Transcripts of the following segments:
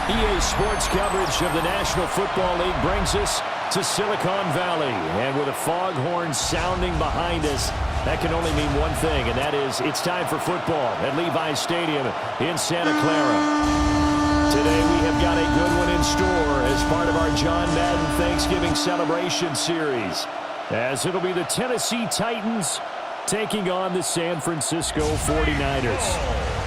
EA Sports coverage of the National Football League brings us to Silicon Valley. And with a foghorn sounding behind us, that can only mean one thing, and that is it's time for football at Levi's Stadium in Santa Clara. Today we have got a good one in store as part of our John Madden Thanksgiving Celebration Series, as it'll be the Tennessee Titans taking on the San Francisco 49ers.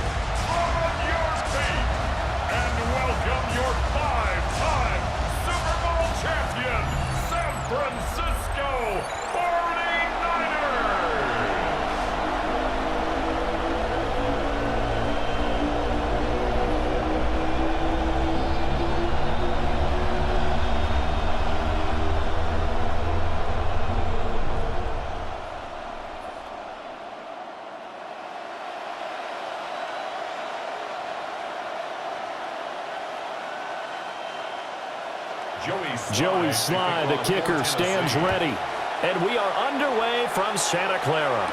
Joey Sly, the kicker, stands ready. And we are underway from Santa Clara.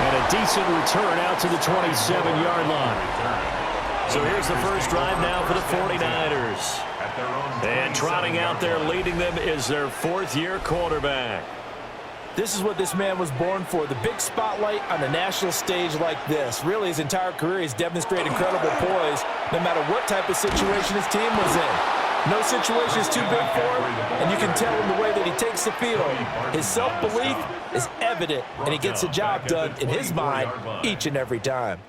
And a decent return out to the 27-yard line. So here's the first drive now for the 49ers. And trotting out there leading them is their fourth-year quarterback. This is what this man was born for, the big spotlight on a national stage like this. Really, his entire career, he's demonstrated incredible poise, no matter what type of situation his team was in. No situation is too big for him, and you can tell in the way that he takes the field. His self-belief is evident, and he gets the job done in his mind each and every time.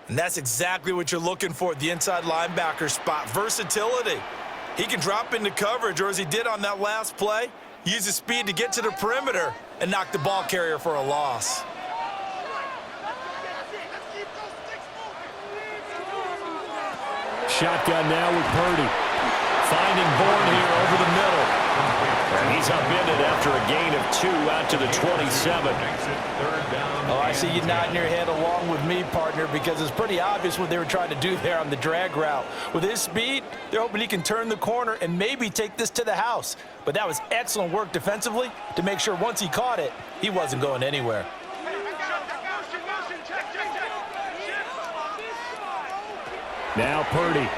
And that's exactly what you're looking for at the inside linebacker spot, versatility. He can drop into coverage, or as he did on that last play, use his speed to get to the perimeter and knock the ball carrier for a loss. Shotgun now with Purdy. Finding Bourne here over the middle. And he's upended after a gain of 2 out to the 27. Oh, I see you nodding your head along with me, partner, because it's pretty obvious what they were trying to do there on the drag route. With his speed, they're hoping he can turn the corner and maybe take this to the house. But that was excellent work defensively to make sure once he caught it, he wasn't going anywhere. Now Purdy.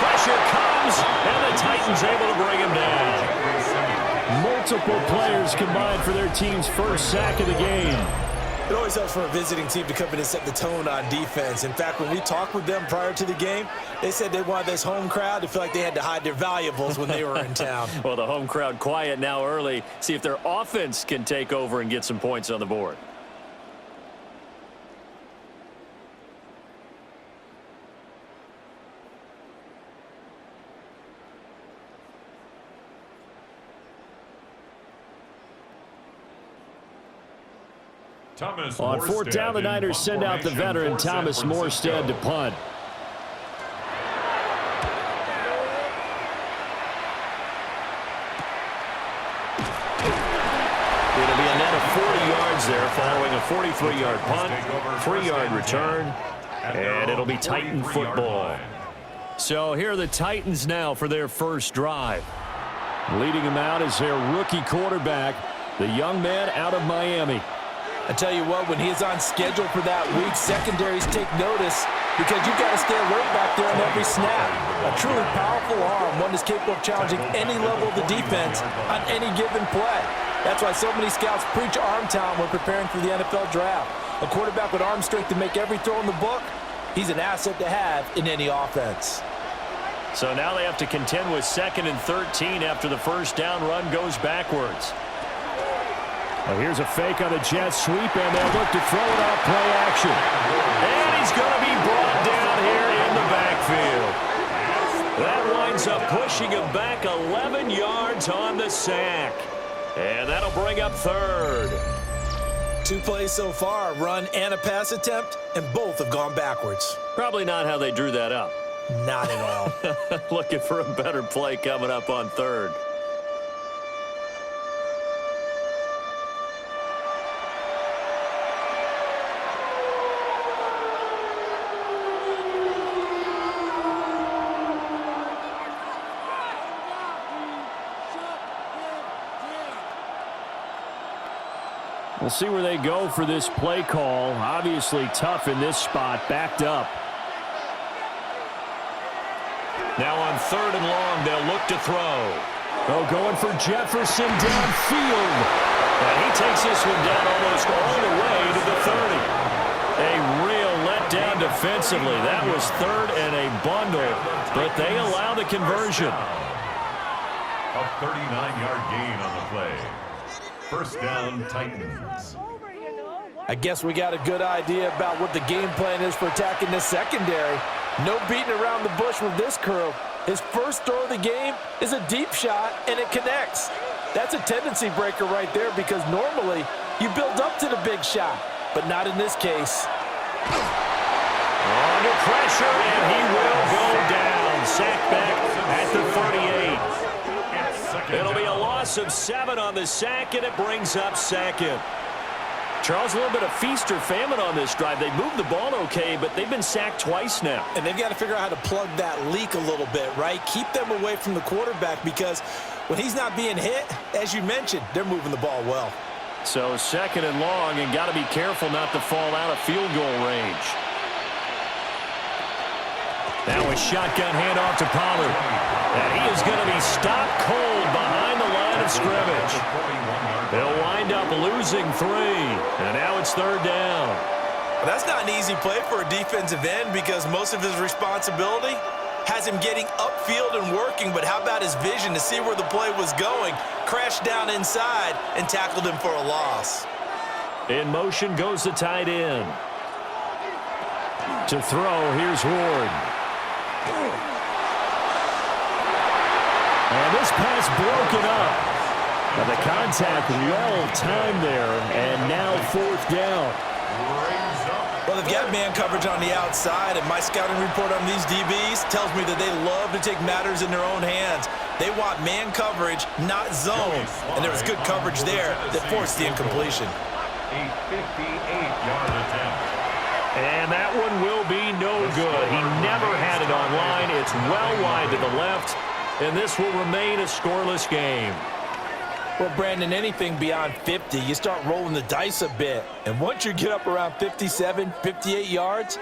Pressure comes, and the Titans able to bring him down. Multiple players combined for their team's first sack of the game. It always helps for a visiting team to come in and set the tone on defense. In fact, when we talked with them prior to the game, they said they wanted this home crowd to feel like they had to hide their valuables when they were in town. Well, the home crowd quiet now early. See if their offense can take over and get some points on the board. On fourth down, the Niners send out the veteran Thomas Morstead to punt. It'll be a net of 40 yards there following a 43-yard punt, 3-yard return, and it'll be Titan football. So here are the Titans now for their first drive. Leading them out is their rookie quarterback, the young man out of Miami. I tell you what, when he is on schedule for that week, secondaries take notice because you've got to stay alert back there on every snap. A truly powerful arm, one that's capable of challenging any level of the defense on any given play. That's why so many scouts preach arm talent when preparing for the NFL draft. A quarterback with arm strength to make every throw in the book, he's an asset to have in any offense. So now they have to contend with 2nd and 13 after the first down run goes backwards. Well, here's a fake on the jet sweep, and they'll look to throw it off play action. And he's going to be brought down here in the backfield. That winds up pushing him back 11 yards on the sack. And that'll bring up 3rd. 2 plays so far, a run and a pass attempt, and both have gone backwards. Probably not how they drew that up. Not at all. Looking for a better play coming up on 3rd. We'll see where they go for this play call. Obviously tough in this spot, backed up. Now on 3rd and long, they'll look to throw. Oh, going for Jefferson downfield. And he takes this one down almost all the way to the 30. A real letdown defensively. That was 3rd and a bundle, but they allow the conversion. A 39-yard gain on the play. First down, Titans. I guess we got a good idea about what the game plan is for attacking this secondary. No beating around the bush with this crew. His first throw of the game is a deep shot, and it connects. That's a tendency breaker right there because normally you build up to the big shot, but not in this case. Under pressure, and he will go down. Sacked back at the 38. It'll be a loss of 7 on the sack, and it brings up 2nd. Charles, a little bit of feast or famine on this drive. They moved the ball okay, but they've been sacked twice now. And they've got to figure out how to plug that leak a little bit, right? Keep them away from the quarterback because when he's not being hit, as you mentioned, they're moving the ball well. So 2nd and long, and got to be careful not to fall out of field goal range. Now a shotgun handoff to Pollard. And he is going to be stopped cold behind the line of scrimmage. They'll wind up losing 3. And now it's 3rd down. Well, that's not an easy play for a defensive end because most of his responsibility has him getting upfield and working, but how about his vision to see where the play was going, crashed down inside, and tackled him for a loss. In motion goes the tight end. To throw, here's Ward. And this pass broken up. And the contact well timed there, and now 4th down. Well, they've got man coverage on the outside, and my scouting report on these DBs tells me that they love to take matters in their own hands. They want man coverage, not zone, and there was good coverage there that forced the incompletion. A 58-yard attempt. And that one will be no good. He never had it on line. It's well wide to the left, and this will remain a scoreless game. Well, Brandon, anything beyond 50, you start rolling the dice a bit. And once you get up around 57, 58 yards,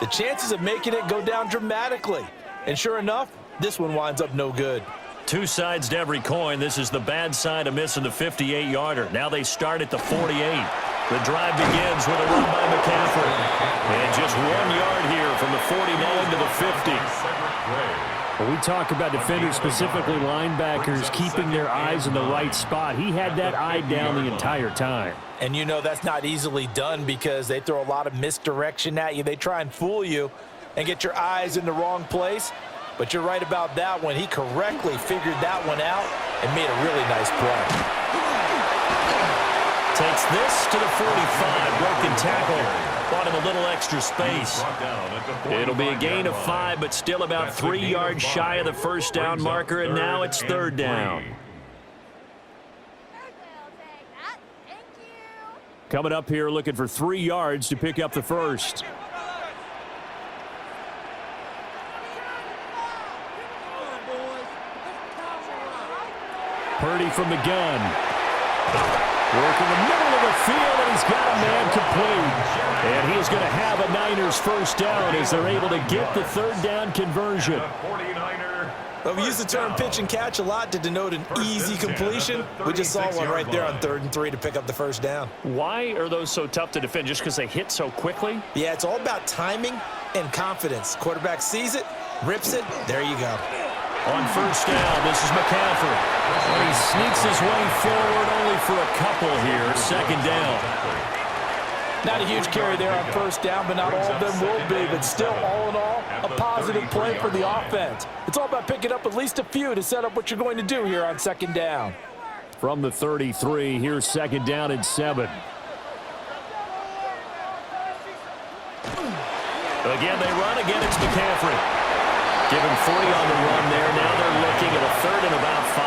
the chances of making it go down dramatically. And sure enough, this one winds up no good. 2 sides to every coin. This is the bad side of missing the 58-yarder. Now they start at the 48. The drive begins with a run by McCaffrey. And just 1 yard here from the 49 to the 50. When we talk about defenders, specifically linebackers, keeping their eyes in the right spot, he had that eye down the entire time. And you know that's not easily done because they throw a lot of misdirection at you. They try and fool you and get your eyes in the wrong place. But you're right about that one. He correctly figured that one out and made a really nice play. Takes this to the 45. Broken tackle. Bought him a little extra space. It'll be a gain of 5, but still about 3 yards shy of the first down marker, and now it's 3rd down. Coming up here looking for 3 yards to pick up the first. Purdy from the gun. Working the middle of the field, and he's got a man complete. And he is going to have a Niners first down as they're able to get the 3rd down conversion. Well, we use the term pitch and catch a lot to denote an easy completion. We just saw one right there on 3rd and 3 to pick up the first down. Why are those so tough to defend? Just because they hit so quickly? Yeah, it's all about timing and confidence. Quarterback sees it, rips it, there you go. On first down, this is McCaffrey. And he sneaks his way forward only for a couple here. 2nd down. Not a huge carry there on first down, but not all of them will be. But still, all in all, a positive play for the offense. It's all about picking up at least a few to set up what you're going to do here on 2nd down. From the 33, here's 2nd down and 7. Again, they run. Again, it's McCaffrey. Give him 40 on the run there. Now they're looking at a 3rd and about 5.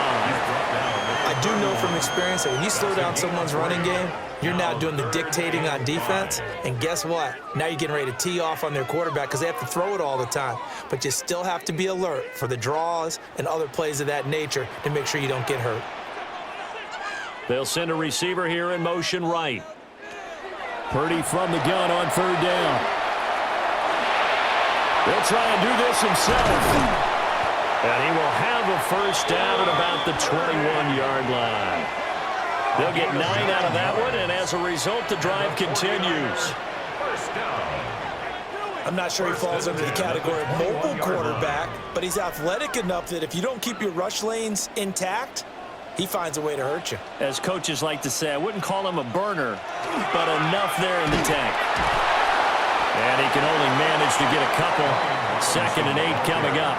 I do know from experience that when you slow down someone's running game, you're now doing the dictating on defense. And guess what? Now you're getting ready to tee off on their quarterback because they have to throw it all the time. But you still have to be alert for the draws and other plays of that nature to make sure you don't get hurt. They'll send a receiver here in motion right. Purdy from the gun on third down. They'll try and do this himself. And he will have a first down at about the 21-yard line. They'll get 9 out of that one, and as a result, the drive continues. First down. I'm not sure he falls under the category of mobile quarterback, but he's athletic enough that if you don't keep your rush lanes intact, he finds a way to hurt you. As coaches like to say, I wouldn't call him a burner, but enough there in the tank. And he can only manage to get a couple. 2nd and 8 coming up.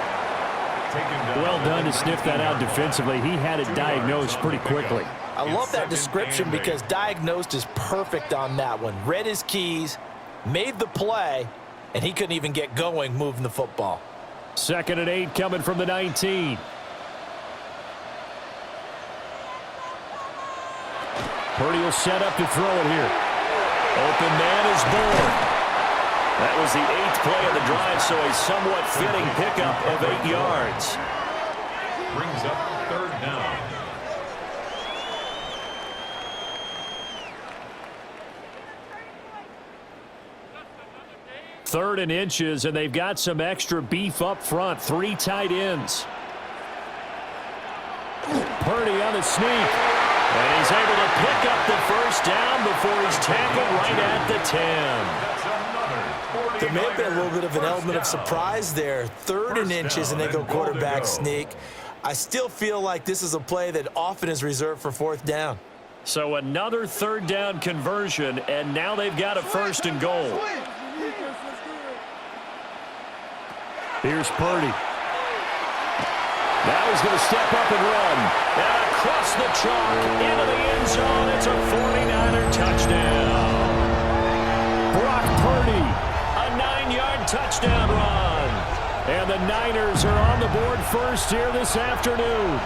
Well done to sniff that out defensively. He had it diagnosed pretty quickly. I love that description because diagnosed is perfect on that one. Read his keys, made the play, and he couldn't even get going moving the football. 2nd and 8 coming from the 19. Purdy will set up to throw it here. Open man is born. That was the 8th play of the drive, so a somewhat fitting pickup of 8 yards. Brings up 3rd down. Third and inches, and they've got some extra beef up front. 3 tight ends. Purdy on the sneak. And he's able to pick up the first down before he's tackled right at the 10. There may have been a little bit of an element of surprise there. 3rd and inches, and they go quarterback sneak. I still feel like this is a play that often is reserved for 4th down. So another 3rd down conversion, and now they've got a 1st and goal. Here's Purdy. Now he's going to step up and run. And across the chalk, into the end zone. It's a 49er touchdown. Brock Purdy, a 9-yard touchdown run. And the Niners are on the board first here this afternoon.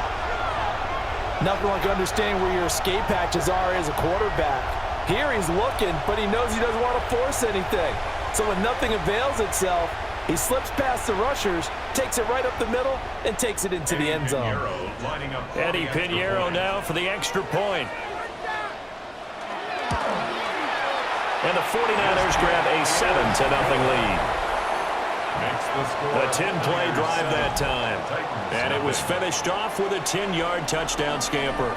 Nothing like understanding where your escape hatches are as a quarterback. Here he's looking, but he knows he doesn't want to force anything. So when nothing avails itself, he slips past the rushers, takes it right up the middle, and takes it into the end zone. Eddie Pinheiro now for the extra point. And the 49ers grab a 7-0 lead. A 10-play drive that time. And it was finished off with a 10-yard touchdown scamper.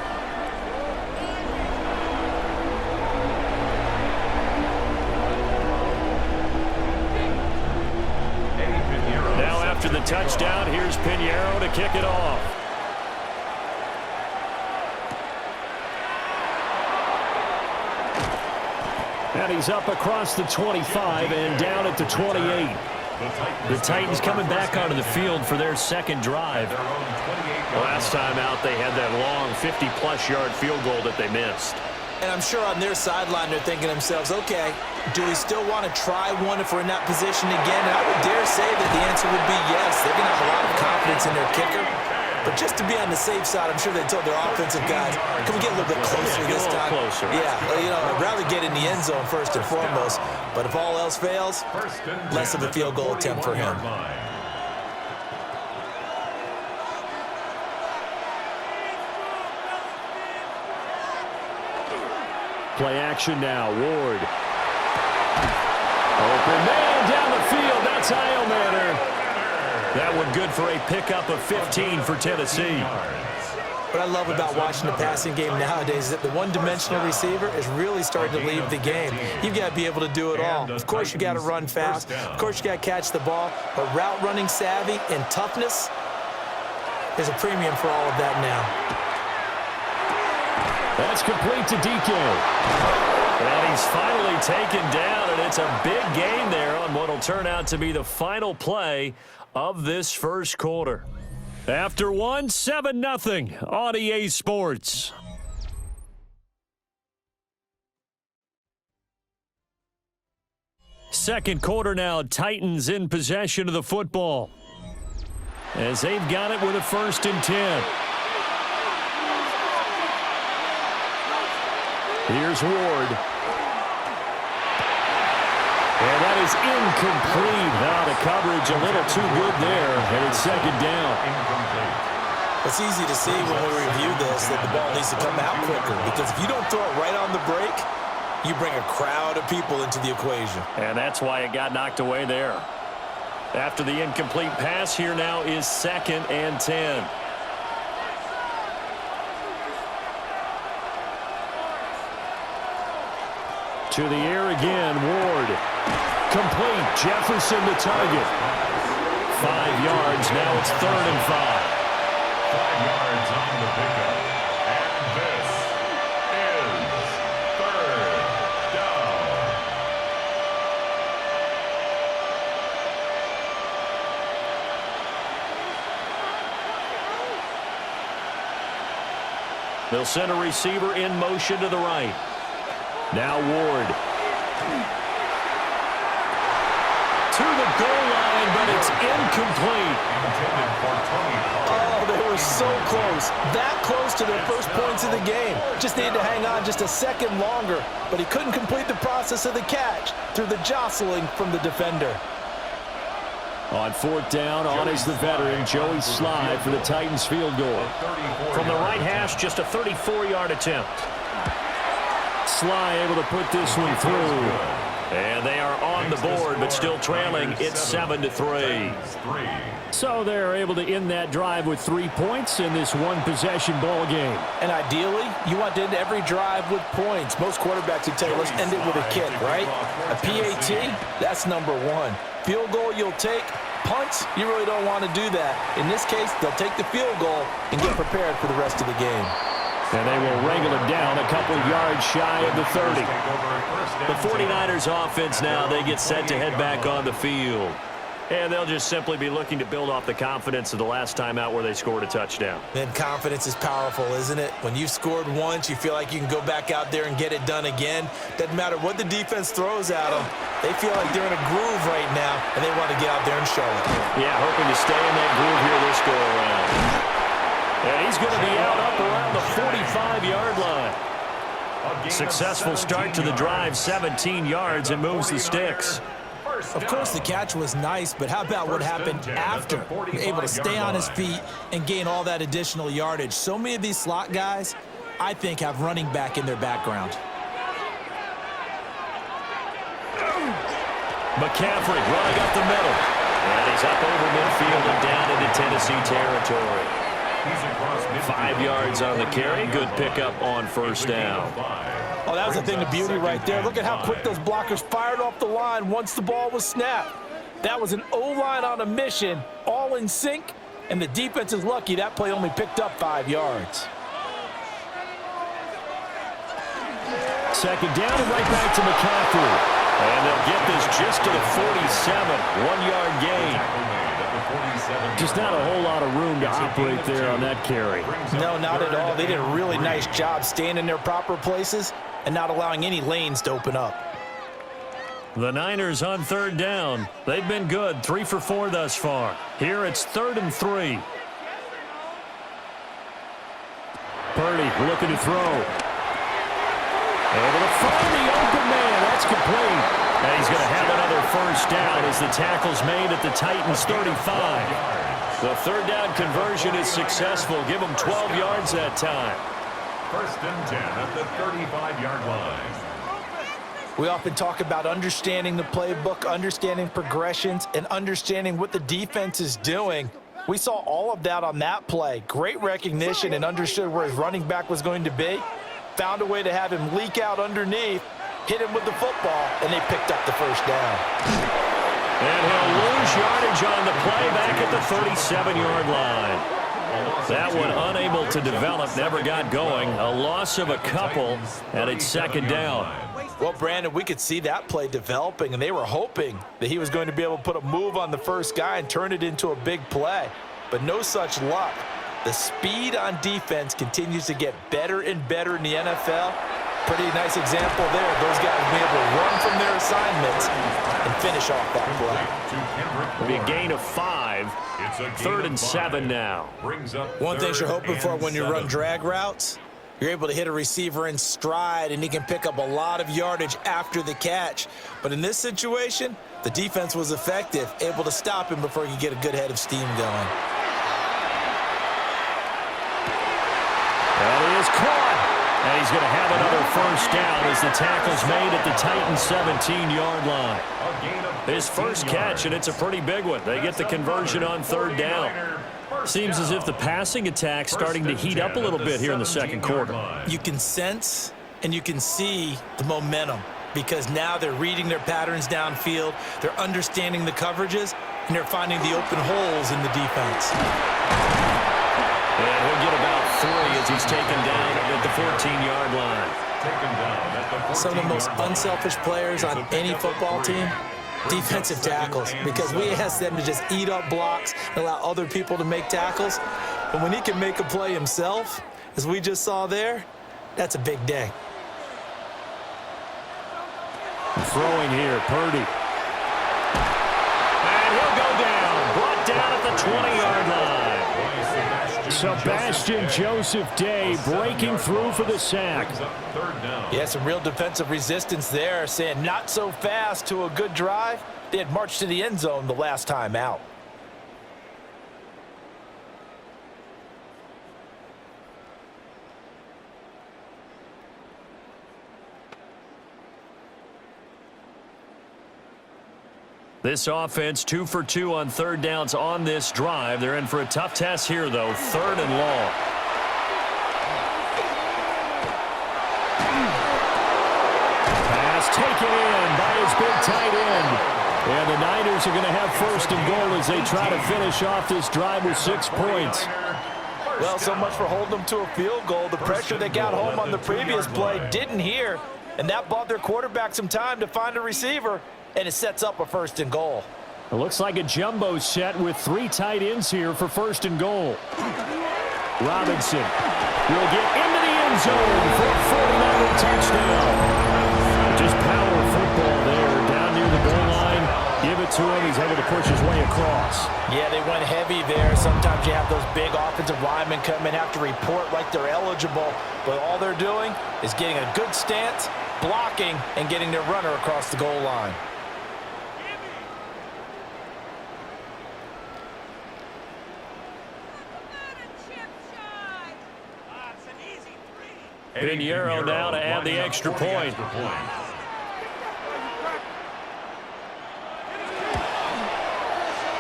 Now after the touchdown, here's Pinheiro to kick it off. And he's up across the 25 and down at the 28. The Titans coming back onto the field for their 2nd drive. Last time out, they had that long 50-plus yard field goal that they missed. And I'm sure on their sideline they're thinking to themselves, okay, do we still want to try one if we're in that position again? And I would dare say that the answer would be yes. They're going to have a lot of confidence in their kicker. But just to be on the safe side, I'm sure they told their offensive guys, can we get a little bit closer this time? Closer. Yeah, you know, I'd rather get in the end zone first and foremost. But if all else fails, less of a field goal attempt for him. Play action now. Ward. Open man down the field. That's Heilmanner. That one good for a pickup of 15 for Tennessee. What I love about watching the passing game nowadays is that the one-dimensional receiver is really starting to leave the game. You've got to be able to do it all. Of course, you got to run fast. Of course, you got to catch the ball. But route running savvy and toughness is a premium for all of that now. That's complete to DK. And he's finally taken down, and it's a big gain there on what will turn out to be the final play of this first quarter. After one, 7-0 on EA Sports. Second quarter now, Titans in possession of the football, as they've got it with a 1st and 10. Here's Ward. And that is incomplete. Now the coverage a little too good there, and it's 2nd down. It's easy to see when we review this that the ball needs to come out quicker, because if you don't throw it right on the break, you bring a crowd of people into the equation. And that's why it got knocked away there. After the incomplete pass, here now is 2nd and 10. To the air again, Ward. Complete, Jefferson the target. 5 yards, now it's 3rd and 5. 5 yards on the pickup. And this is 3rd down. They'll send a receiver in motion to the right. Now Ward. To the goal line, but it's incomplete. Intended for Tony Pollard. Oh, they were so close. That close to their first points of the game. Just needed to hang on just a second longer, but he couldn't complete the process of the catch through the jostling from the defender. On 4th down, on is the veteran, Joey Slye for the Titans field goal. From the right hash, just a 34-yard attempt. Slye able to put this one through. And they are on the board, but still trailing. It's 7-3. So they're able to end that drive with 3 points in this one-possession ball game. And ideally, you want to end every drive with points. Most quarterbacks would tell you, let's end it with a kick, right? A PAT, that's number 1. Field goal you'll take. Punts, you really don't want to do that. In this case, they'll take the field goal and get prepared for the rest of the game. And they will wrangle it down a couple yards shy of the 30. The 49ers offense now, they get set to head back on the field. And they'll just simply be looking to build off the confidence of the last time out where they scored a touchdown. Then confidence is powerful, isn't it? When you've scored once, you feel like you can go back out there and get it done again. Doesn't matter what the defense throws at them. They feel like they're in a groove right now, and they want to get out there and show it. Yeah, hoping to stay in that groove here this go-around. And he's going to be out up around the 45-yard line. Successful start to the drive, 17 yards, and moves the sticks. Of course, the catch was nice, but how about what happened after? Able to stay on his feet and gain all that additional yardage. So many of these slot guys, I think, have running back in their background. McCaffrey running up the middle. And he's up over midfield and down into Tennessee territory. 5 yards on the carry. Good pickup on 1st down. Oh, that was a thing of beauty right there. Look at how quick those blockers fired off the line once the ball was snapped. That was an O-line on a mission, all in sync, and the defense is lucky that play only picked up 5 yards. 2nd down and right back to McCaffrey. And they'll get this just to the 47. 1-yard gain. Just not a whole lot of room to operate there on that carry. No, not at all. They did a really nice job staying in their proper places and not allowing any lanes to open up. The Niners on 3rd down. They've been good, 3 for 4 thus far. Here it's 3rd and 3. Purdy looking to throw. Able to find the open man. That's complete. And he's going to have another 1st down as the tackle's made at the Titans' 35. The 3rd down conversion is successful. Give them 12 yards that time. 1st and 10 at the 35-yard line. We often talk about understanding the playbook, understanding progressions, and understanding what the defense is doing. We saw all of that on that play. Great recognition and understood where his running back was going to be. Found a way to have him leak out underneath, hit him with the football, and they picked up the 1st down. And he'll lose yardage on the play back at the 37-yard line. That one unable to develop, never got going. A loss of a couple, and it's 2nd down. Well, Brandon, we could see that play developing, and they were hoping that he was going to be able to put a move on the first guy and turn it into a big play. But no such luck. The speed on defense continues to get better and better in the NFL. Pretty nice example there. Those guys being able to run from their assignments and finish off that play. It'll be a gain of 5. 3rd and 7 now. One thing you're hoping for when you run drag routes, you're able to hit a receiver in stride, and he can pick up a lot of yardage after the catch. But in this situation, the defense was effective, able to stop him before he could get a good head of steam going. That is caught. And he's going to have another first down as the tackle's made at the Titans' 17-yard line. His first catch, and it's a pretty big one. They get the conversion on third down. Seems as if the passing attack's starting to heat up a little bit here in the second quarter. You can sense and you can see the momentum because now they're reading their patterns downfield, they're understanding the coverages, and they're finding the open holes in the defense. And he'll get about 3 as he's taken down at the 14-yard line. Some of the most unselfish players on any football team, defensive tackles, because we ask them to just eat up blocks and allow other people to make tackles. But when he can make a play himself, as we just saw there, that's a big day. Throwing here, Purdy. And he'll go down, brought down at the 20-yard line. Sebastian Joseph Day breaking through for the sack. Yeah, some real defensive resistance there, saying not so fast to a good drive. They had marched to the end zone the last time out. This offense 2 for 2 on third downs on this drive. They're in for a tough test here, though. 3rd and long. Pass taken in by his big tight end. And the Niners are going to have 1st and goal as they try to finish off this drive with 6 points. Well, so much for holding them to a field goal. The pressure they got home on the previous play didn't hear, and that bought their quarterback some time to find a receiver. And it sets up a 1st and goal. It looks like a jumbo set with 3 tight ends here for 1st and goal. Robinson will get into the end zone for a 49er touchdown. Just power football there down near the goal line. Give it to him. He's able to push his way across. Yeah, they went heavy there. Sometimes you have those big offensive linemen come in, have to report like they're eligible. But all they're doing is getting a good stance, blocking, and getting their runner across the goal line. Pinheiro now to add the extra point.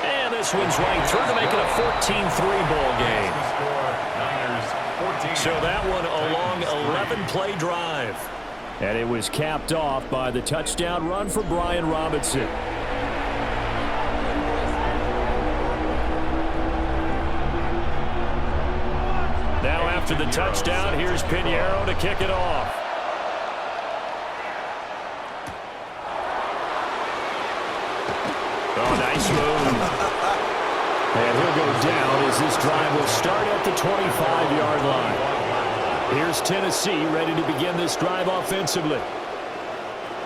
And this one's right through to make it a 14-3 ball game. So that one a long 11-play drive. And it was capped off by the touchdown run for Brian Robinson. Now after the touchdown, here's Pinheiro to kick it off. Oh, nice move. And he'll go down as this drive will start at the 25-yard line. Here's Tennessee ready to begin this drive offensively.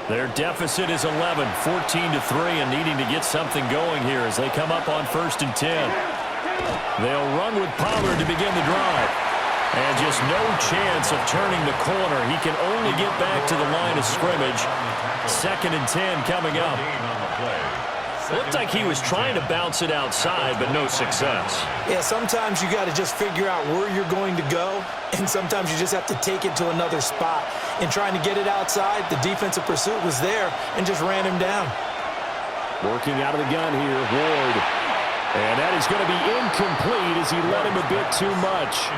Their deficit is 11, 14-3, and needing to get something going here as they come up on 1st and 10. They'll run with Pollard to begin the drive. And just no chance of turning the corner. He can only get back to the line of scrimmage. 2nd and 10 coming up. Looked like he was trying to bounce it outside, but no success. Yeah, sometimes you got to just figure out where you're going to go, and sometimes you just have to take it to another spot. In trying to get it outside, the defensive pursuit was there and just ran him down. Working out of the gun here, Ward. And that is going to be incomplete as he let him a bit too much.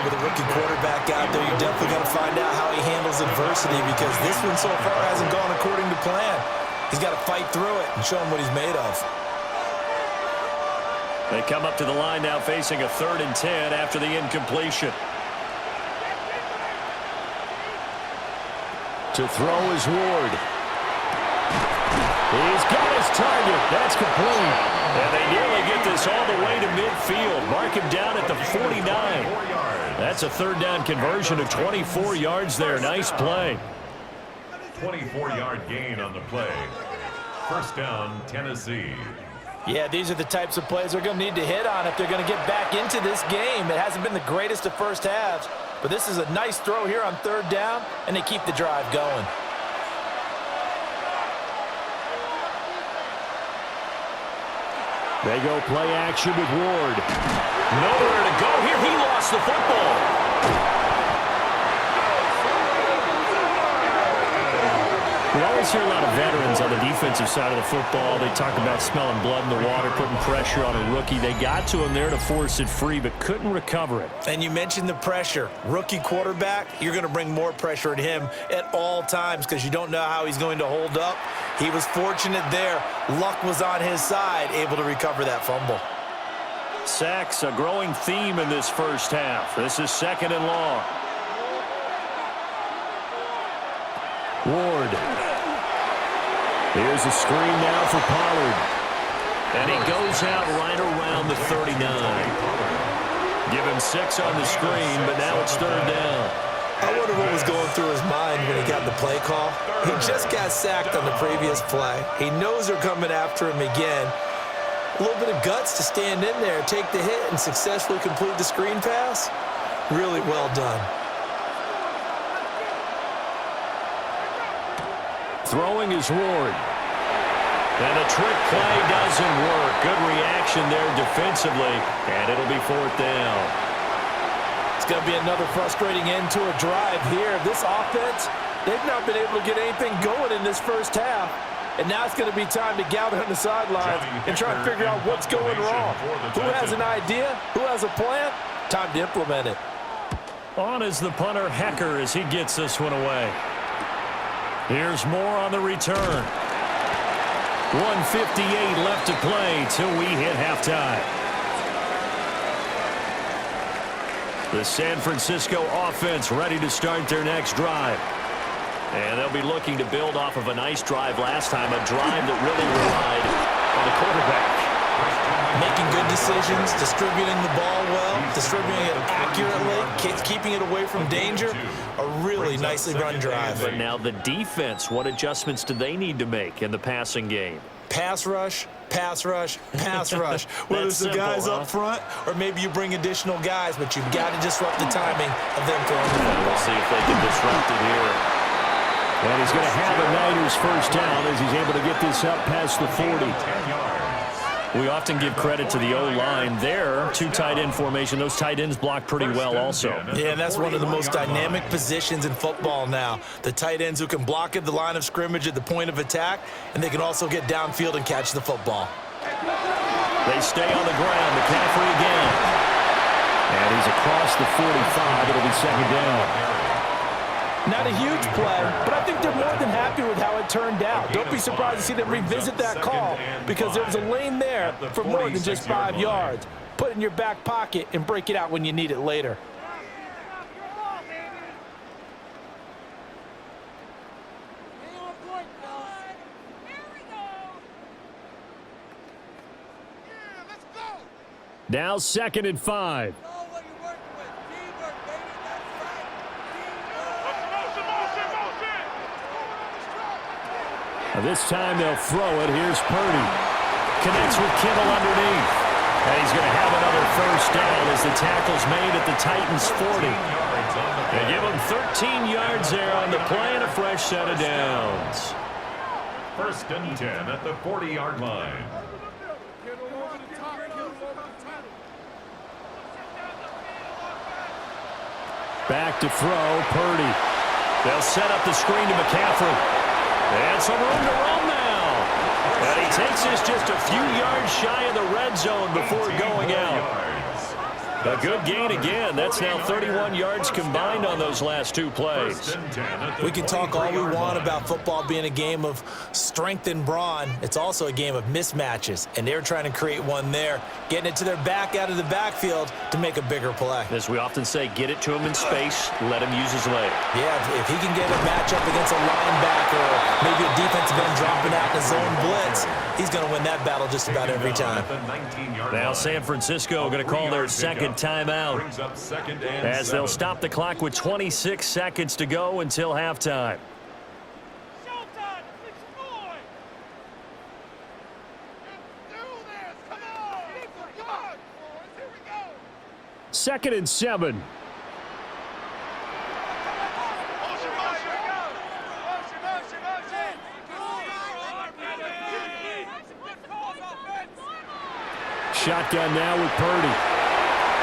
With a rookie quarterback out there, you're definitely going to find out how he handles adversity because this one so far hasn't gone according to plan. He's got to fight through it and show him what he's made of. They come up to the line now facing a 3rd and 10 after the incompletion. To throw is Ward. He's got his target. That's complete. And they nearly get this all the way to midfield. Mark him down at the 49. That's a 3rd down conversion of 24 yards there. Nice play. 24-yard gain on the play. 1st down, Tennessee. Yeah, these are the types of plays they're going to need to hit on if they're going to get back into this game. It hasn't been the greatest of first halves, but this is a nice throw here on 3rd down, and they keep the drive going. They go play action with Ward. Nowhere to go here. He lost the football. We always hear a lot of veterans on the defensive side of the football. They talk about smelling blood in the water, putting pressure on a rookie. They got to him there to force it free, but couldn't recover it. And you mentioned the pressure. Rookie quarterback, you're going to bring more pressure at him at all times because you don't know how he's going to hold up. He was fortunate there. Luck was on his side, able to recover that fumble. Sacks, a growing theme in this first half. This is 2nd and long. Ward. Here's a screen now for Pollard. And he goes out right around the 39. Give him 6 on the screen, but now it's 3rd down. I wonder what was going through his mind when he got the play call. He just got sacked on the previous play. He knows they're coming after him again. A little bit of guts to stand in there, take the hit, and successfully complete the screen pass. Really well done. Throwing is Ward. And a trick play doesn't work. Good reaction there defensively, and it'll be 4th down. It's going to be another frustrating end to a drive here. This offense, they've not been able to get anything going in this first half. And now it's going to be time to gather on the sidelines and try and figure out what's going wrong. Who has an idea? Who has a plan? Time to implement it. On is the punter, Hecker, as he gets this one away. Here's more on the return. 1:58 left to play till we hit halftime. The San Francisco offense ready to start their next drive. And they'll be looking to build off of a nice drive last time, a drive that really relied on the quarterback. Making good decisions, distributing the ball well, distributing it accurately, keeping it away from danger. A really nicely run drive. But now the defense, what adjustments do they need to make in the passing game? Pass rush, pass rush, pass rush. Whether it's the guys up front or maybe you bring additional guys, but you've got to disrupt the timing of them throwing the football. We'll see if they can disrupt it here. And he's going to have a Niners first down as he's able to get this up past the 40. We often give credit to the O-line there. 2 tight end formation. Those tight ends block pretty well also. Yeah, and that's one of the most dynamic positions in football now. The tight ends who can block at the line of scrimmage at the point of attack, and they can also get downfield and catch the football. They stay on the ground. McCaffrey again. And he's across the 45. It'll be 2nd down. Not a huge play, but I think they're more than happy with how it turned out. Don't be surprised to see them revisit that call because there was a lane there for more than just 5 yards. Put it in your back pocket and break it out when you need it later. Now 2nd and 5. This time they'll throw it. Here's Purdy. Connects with Kittle underneath. And he's going to have another first down as the tackle's made at the Titans' 40. They give him 13 yards there on the play and a fresh set of downs. 1st and 10 at the 40-yard line. Back to throw, Purdy. They'll set up the screen to McCaffrey. And some room to run now. And he takes this just a few yards shy of the red zone before going out. A good gain again. That's now 31 yards combined on those last 2 plays. We can talk all we want about football being a game of strength and brawn. It's also a game of mismatches, and they're trying to create one there, getting it to their back out of the backfield to make a bigger play. As we often say, get it to him in space, let him use his leg. Yeah, if he can get a matchup against a linebacker or maybe a defensive end dropping out in a zone blitz, he's going to win that battle just about every time. Now San Francisco going to call their 2nd timeout as they'll stop the clock with 26 seconds to go until halftime. 2nd and 7. Shotgun now with Purdy.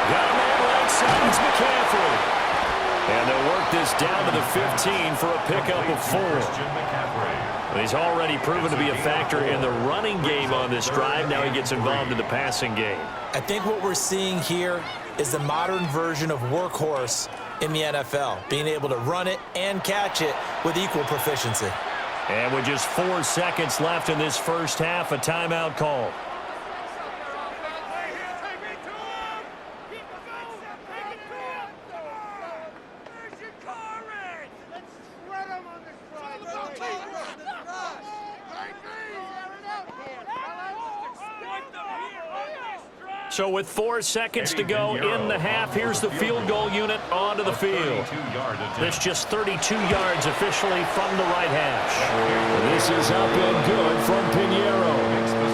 Got a man right side. It's McCaffrey. And they'll work this down to the 15 for a pickup of 4. He's already proven to be a factor in the running game on this drive. Now he gets involved in the passing game. I think what we're seeing here is the modern version of workhorse in the NFL, being able to run it and catch it with equal proficiency. And with just 4 seconds left in this first half, a timeout call. So with 4 seconds to go in the half, here's the field goal unit onto the field. That's just 32 yards officially from the right hash. This is up and good from Pinheiro.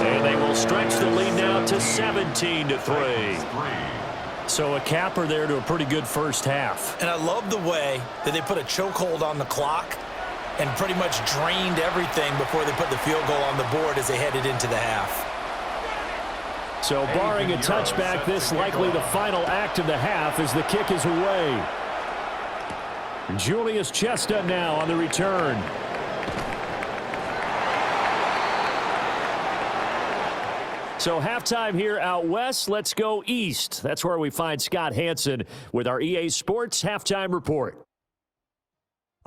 And they will stretch the lead now to 17-3. So a capper there to a pretty good first half. And I love the way that they put a chokehold on the clock and pretty much drained everything before they put the field goal on the board as they headed into the half. So barring a touchback, this likely the final act of the half as the kick is away. Julius Chestnut now on the return. So halftime here out west. Let's go east. That's where we find Scott Hanson with our EA Sports Halftime Report.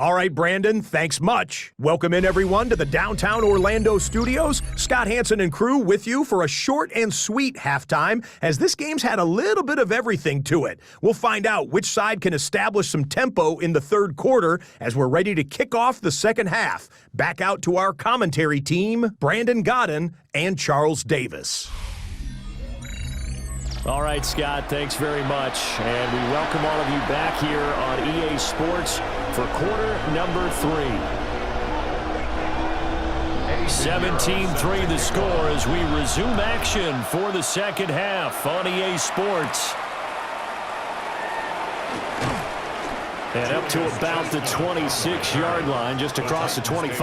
All right, Brandon, thanks much. Welcome in, everyone, to the downtown Orlando studios. Scott Hanson and crew with you for a short and sweet halftime, as this game's had a little bit of everything to it. We'll find out which side can establish some tempo in the third quarter as we're ready to kick off the second half. Back out to our commentary team, Brandon Godden and Charles Davis. All right, Scott, thanks very much. And we welcome all of you back here on EA Sports for quarter number 3. 17-3 the score as we resume action for the second half on EA Sports. And up to about the 26-yard line, just across the 25.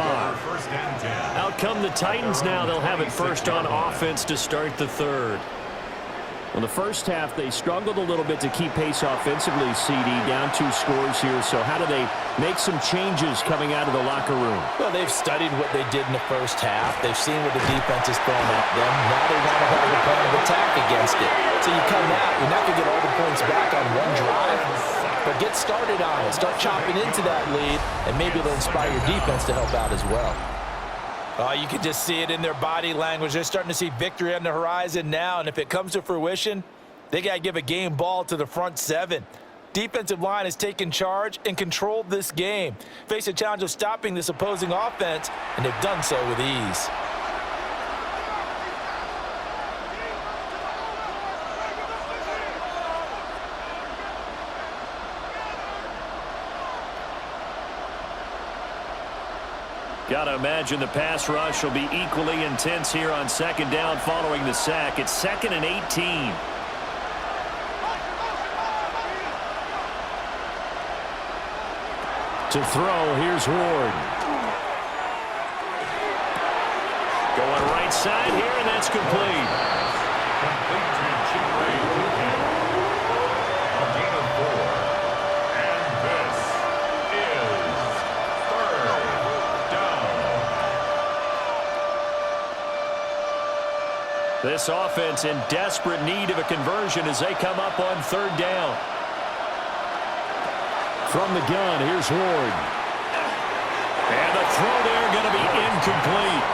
Out come the Titans now. They'll have it first on offense to start the third. Well, the first half, they struggled a little bit to keep pace offensively, CD, down 2 scores here. So how do they make some changes coming out of the locker room? Well, they've studied what they did in the first half. They've seen what the defense is throwing at them. Now they want to have a plan of attack against it. So you come out, you're not going to get all the points back on one drive, but get started on it. Start chopping into that lead, and maybe it'll inspire your defense to help out as well. Oh, you can just see it in their body language. They're starting to see victory on the horizon now, and if it comes to fruition, they got to give a game ball to the front 7. Defensive line has taken charge and controlled this game. Face a challenge of stopping this opposing offense, and they've done so with ease. Got to imagine the pass rush will be equally intense here on second down following the sack. It's 2nd and 18. To throw, here's Ward. Going right side here, and that's complete. This offense in desperate need of a conversion as they come up on third down. From the gun, here's Ward. And the throw there going to be incomplete.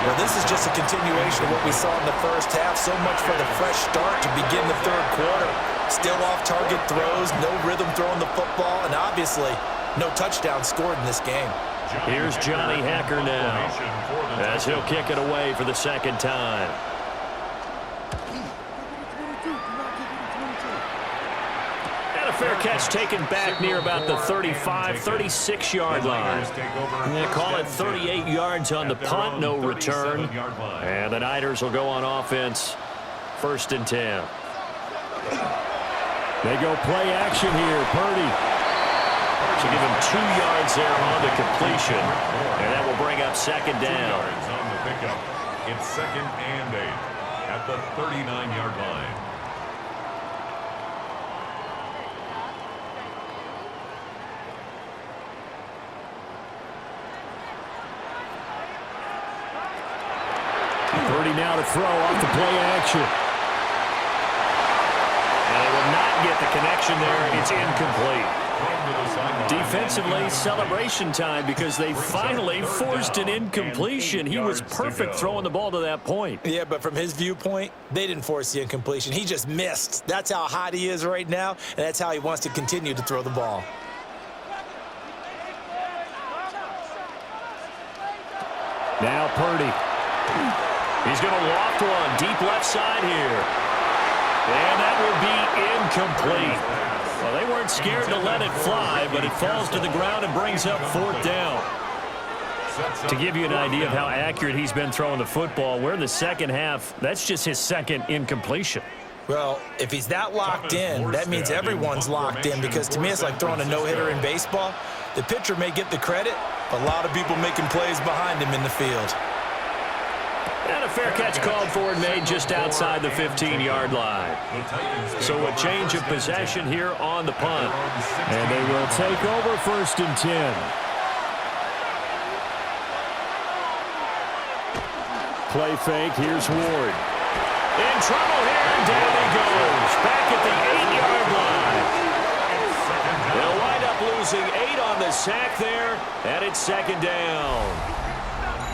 Well, this is just a continuation of what we saw in the first half. So much for the fresh start to begin the third quarter. Still off-target throws, no rhythm throwing the football, and obviously no touchdown scored in this game. Here's Johnny Hacker now as he'll kick it away for the second time. And a fair catch taken back near about the 35, 36-yard line. They call it 38 yards on the punt, no return. And the Niners will go on offense, 1st and 10. They go play action here, Purdy. To give him 2 yards there on the completion. And that will bring up second down. 2 yards on the pickup. It's 2nd and 8 at the 39-yard line. Purdy now to throw off the play action. And they will not get the connection there. It's incomplete. Defensively, celebration time because they finally forced an incompletion. He was perfect throwing the ball to that point. Yeah, but from his viewpoint, they didn't force the incompletion. He just missed. That's how hot he is right now, and that's how he wants to continue to throw the ball. Now Purdy. He's going to loft one deep left side here. And that will be incomplete. Well, they weren't scared to let it fly, but it falls to the ground and brings up 4th down. To give you an idea of how accurate he's been throwing the football, we're in the second half. That's just his second incompletion. Well, if he's that locked in, that means everyone's locked in, because to me it's like throwing a no-hitter in baseball. The pitcher may get the credit, but a lot of people making plays behind him in the field. And a fair catch called for and made just outside the 15-yard line. So a change of possession here on the punt. And they will take over 1st and 10. Play fake. Here's Ward. In trouble here, and down he goes. Back at the 8-yard line. They'll wind up losing 8 on the sack there, and it's 2nd down.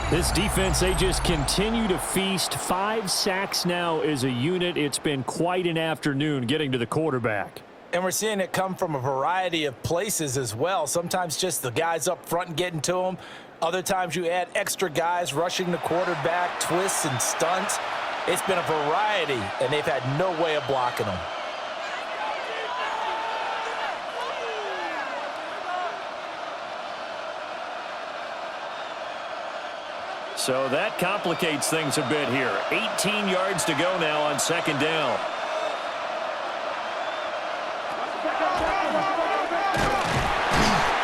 This defense, they just continue to feast. 5 sacks now as a unit. It's been quite an afternoon getting to the quarterback. And we're seeing it come from a variety of places as well. Sometimes just the guys up front and getting to them. Other times you add extra guys rushing the quarterback, twists and stunts. It's been a variety, and they've had no way of blocking them. So that complicates things a bit here. 18 yards to go now on 2nd down.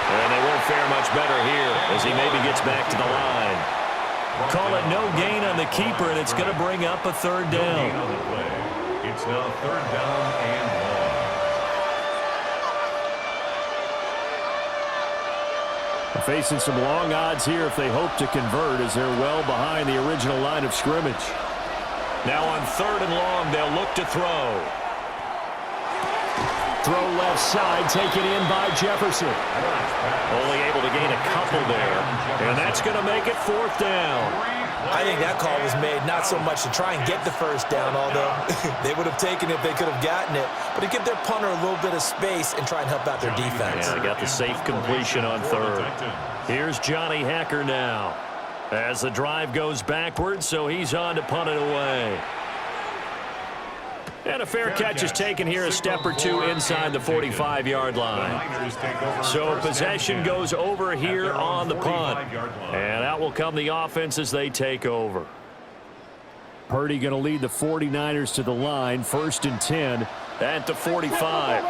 And they won't fare much better here as he maybe gets back to the line. Call it no gain on the keeper, and it's going to bring up a 3rd down. It's now 3rd down and 1. Facing some long odds here if they hope to convert, as they're well behind the original line of scrimmage. Now on 3rd and long, they'll look to throw. Throw left side, taken in by Jefferson. Only able to gain a couple there, and that's going to make it 4th down. I think that call was made not so much to try and get the 1st down, although they would have taken it if they could have gotten it, but to give their punter a little bit of space and try and help out their defense. Yeah, they got the safe completion on 3rd. Here's Johnny Hacker now as the drive goes backwards, so he's on to punt it away. And a fair catch is taken here, a step or 2 inside the 45-yard line. So possession goes over here on the punt. And out will come the offense as they take over. Purdy going to lead the 49ers to the line, 1st and 10 at the 45.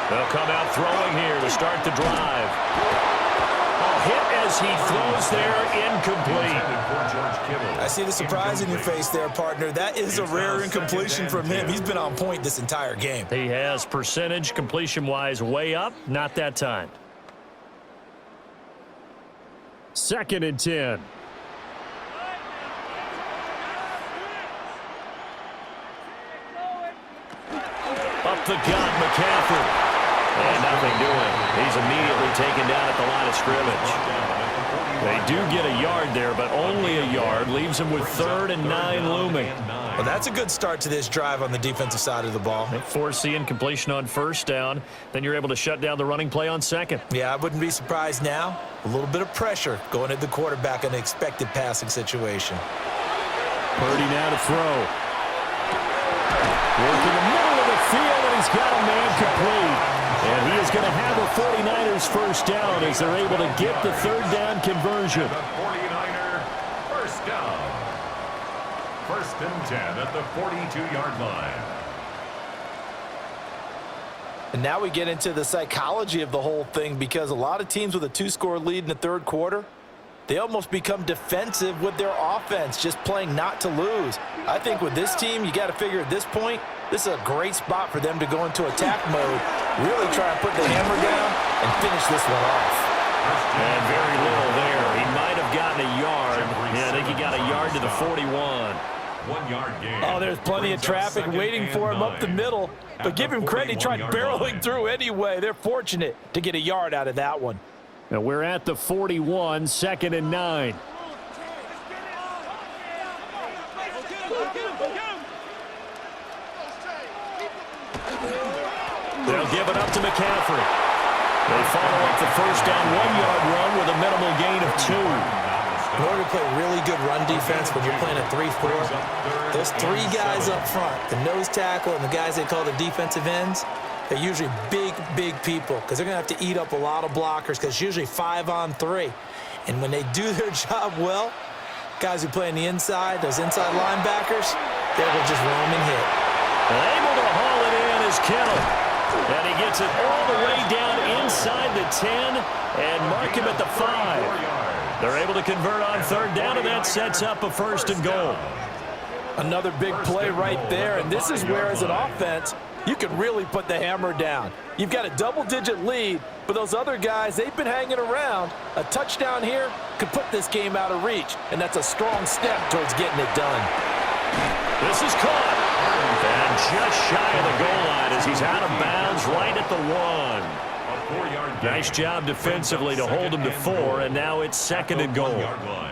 They'll come out throwing here to start the drive. Hit as he throws there, incomplete. I see the surprise in your face there, partner. That is a rare incompletion from him. He's been on point this entire game. He has percentage completion-wise way up, not that time. 2nd and 10. Up the gut, McCaffrey. And nothing doing. He's immediately taken down at the line of scrimmage. They do get a yard there, but only a yard. Leaves them with 3rd and 9 looming. Well, that's a good start to this drive on the defensive side of the ball. They force the incompletion on 1st down. Then you're able to shut down the running play on 2nd. Yeah, I wouldn't be surprised now. A little bit of pressure going at the quarterback in an expected passing situation. Purdy now to throw. Working the middle of the field, and he's got a man complete. And he is going to have a 49ers 1st down as they're able to get the 3rd down conversion. The 49er 1st down. 1st and 10 at the 42-yard line. And now we get into the psychology of the whole thing, because a lot of teams with a 2-score lead in the 3rd quarter, they almost become defensive with their offense, just playing not to lose. I think with this team, you got to figure at this point, this is a great spot for them to go into attack mode, really try and put the hammer down and finish this one off. And very little there. He might have gotten a yard. Yeah, I think he got a yard to the 41. 1 yard gain. Oh, there's plenty of traffic waiting for him up the middle. But give him credit, he tried barreling through anyway. They're fortunate to get a yard out of that one. And we're at the 41, 2nd and 9. They'll give it up to McCaffrey. They follow up the first down 1-yard run with a minimal gain of 2. In order to play really good run defense when you're playing a 3-4, those 3 guys up front, the nose tackle and the guys they call the defensive ends, they're usually big, big people because they're going to have to eat up a lot of blockers because it's usually 5-on-3. And when they do their job well, guys who play on the inside, those inside linebackers, they will just roam and hit. Able to haul it in is Kittle. And he gets it all the way down inside the 10 and mark him at the 5. They're able to convert on 3rd down, and that sets up a 1st and goal. Another big play right there, and this is where, as an offense, you can really put the hammer down. You've got a double-digit lead, but those other guys, they've been hanging around. A touchdown here could put this game out of reach, and that's a strong step towards getting it done. This is caught. And just shy of the goal line as he's out of bounds right at the 1. Nice job defensively to hold him to 4, and now it's 2nd and goal.